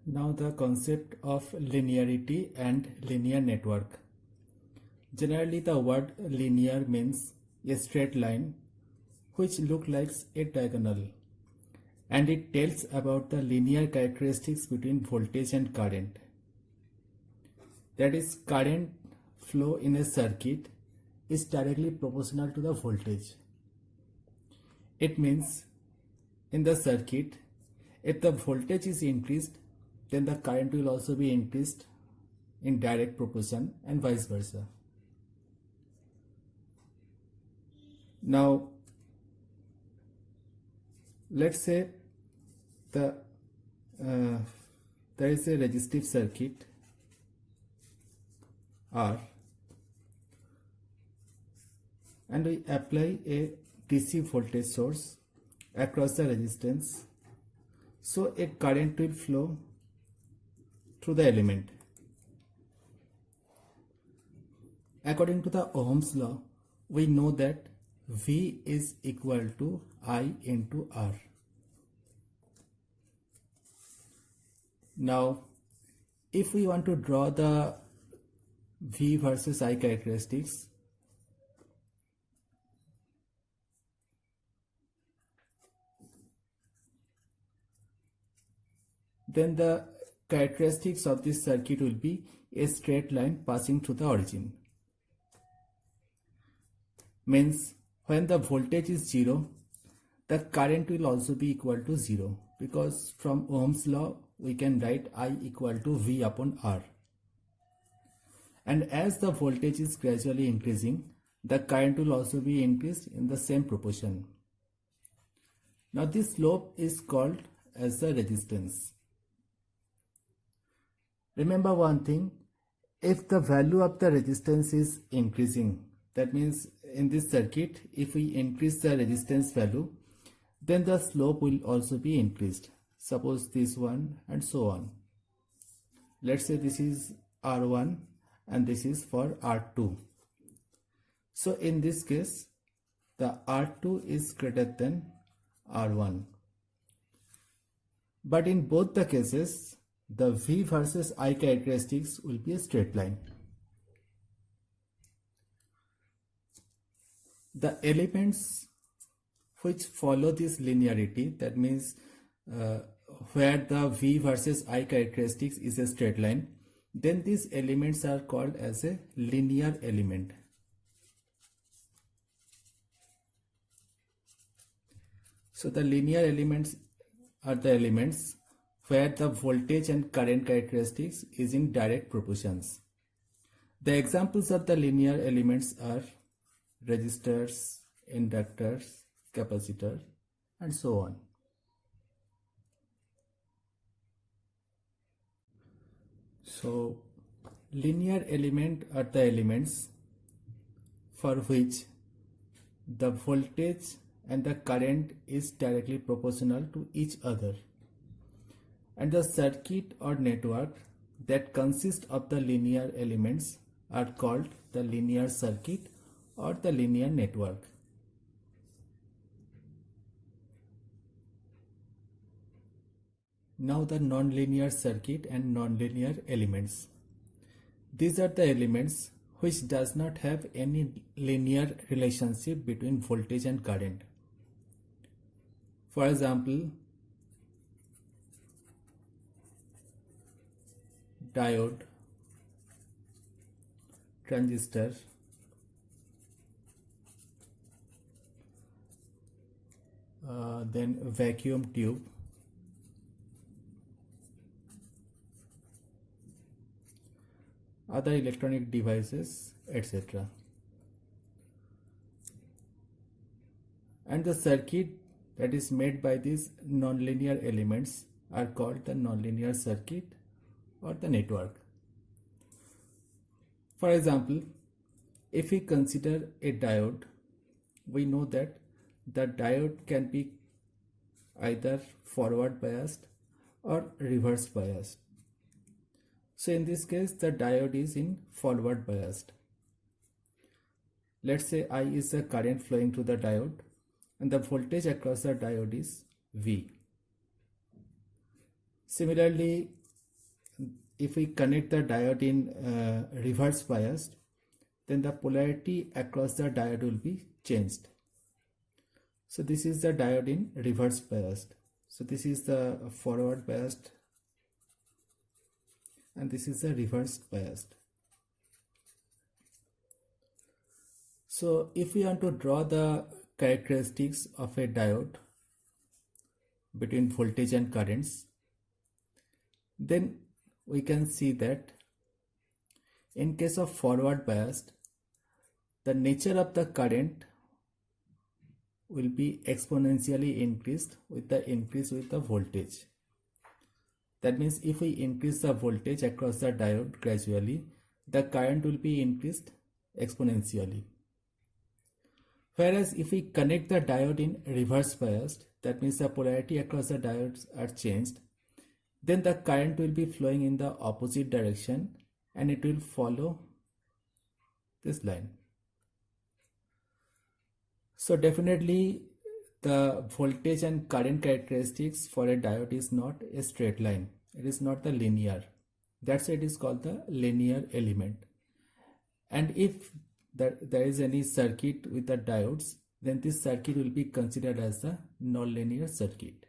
Now the concept of linearity and linear network. Generally the word linear means a straight line which looks like a diagonal, and it tells about the linear characteristics between voltage and current. That is, current flow in a circuit is directly proportional to the voltage. It means in the circuit, if the voltage is increased, then the current will also be increased in direct proportion and vice versa. Now, let's say there is a resistive circuit R, and we apply a DC voltage source across the resistance, so a current will flow through the element. According to the Ohm's law, we know that V is equal to I into R. Now, if we want to draw the V versus I characteristics, then the characteristics of this circuit will be a straight line passing through the origin. Means when the voltage is 0, the current will also be equal to 0, because from Ohm's law we can write I equal to V upon R. And as the voltage is gradually increasing, the current will also be increased in the same proportion. Now this slope is called as the resistance. Remember one thing, if the value of the resistance is increasing, that means in this circuit, if we increase the resistance value, then the slope will also be increased. Suppose this one and so on. Let's say this is R1 and this is for R2. So in this case, the R2 is greater than R1. But in both the cases, the V versus I characteristics will be a straight line. The elements which follow this linearity, that means where the V versus I characteristics is a straight line, then these elements are called as a linear element. So the linear elements are the elements where the voltage and current characteristics is in direct proportions. The examples of the linear elements are resistors, inductors, capacitors, and so on. So linear element are the elements for which the voltage and the current is directly proportional to each other, and the circuit or network that consists of the linear elements are called the linear circuit or the linear network. Now the nonlinear circuit and nonlinear elements. These are the elements which does not have any linear relationship between voltage and current. For example, diode, transistor, then vacuum tube, other electronic devices, etc. And the circuit that is made by these nonlinear elements are called the nonlinear circuit or the network. For example, if we consider a diode, we know that the diode can be either forward biased or reverse biased. So in this case, the diode is in forward biased. Let's say I is the current flowing through the diode and the voltage across the diode is V. Similarly, if we connect the diode in reverse biased, then the polarity across the diode will be changed. So this is the diode in reverse biased. So this is the forward biased and this is the reverse biased. So if we want to draw the characteristics of a diode between voltage and currents, then we can see that in case of forward biased, the nature of the current will be exponentially increased with the increase with the voltage. That means if we increase the voltage across the diode gradually, the current will be increased exponentially. Whereas if we connect the diode in reverse biased, that means the polarity across the diodes are changed, then the current will be flowing in the opposite direction and it will follow this line. So definitely the voltage and current characteristics for a diode is not a straight line. It is not the linear. That's why it is called the linear element. And if there is any circuit with the diodes, then this circuit will be considered as the nonlinear circuit.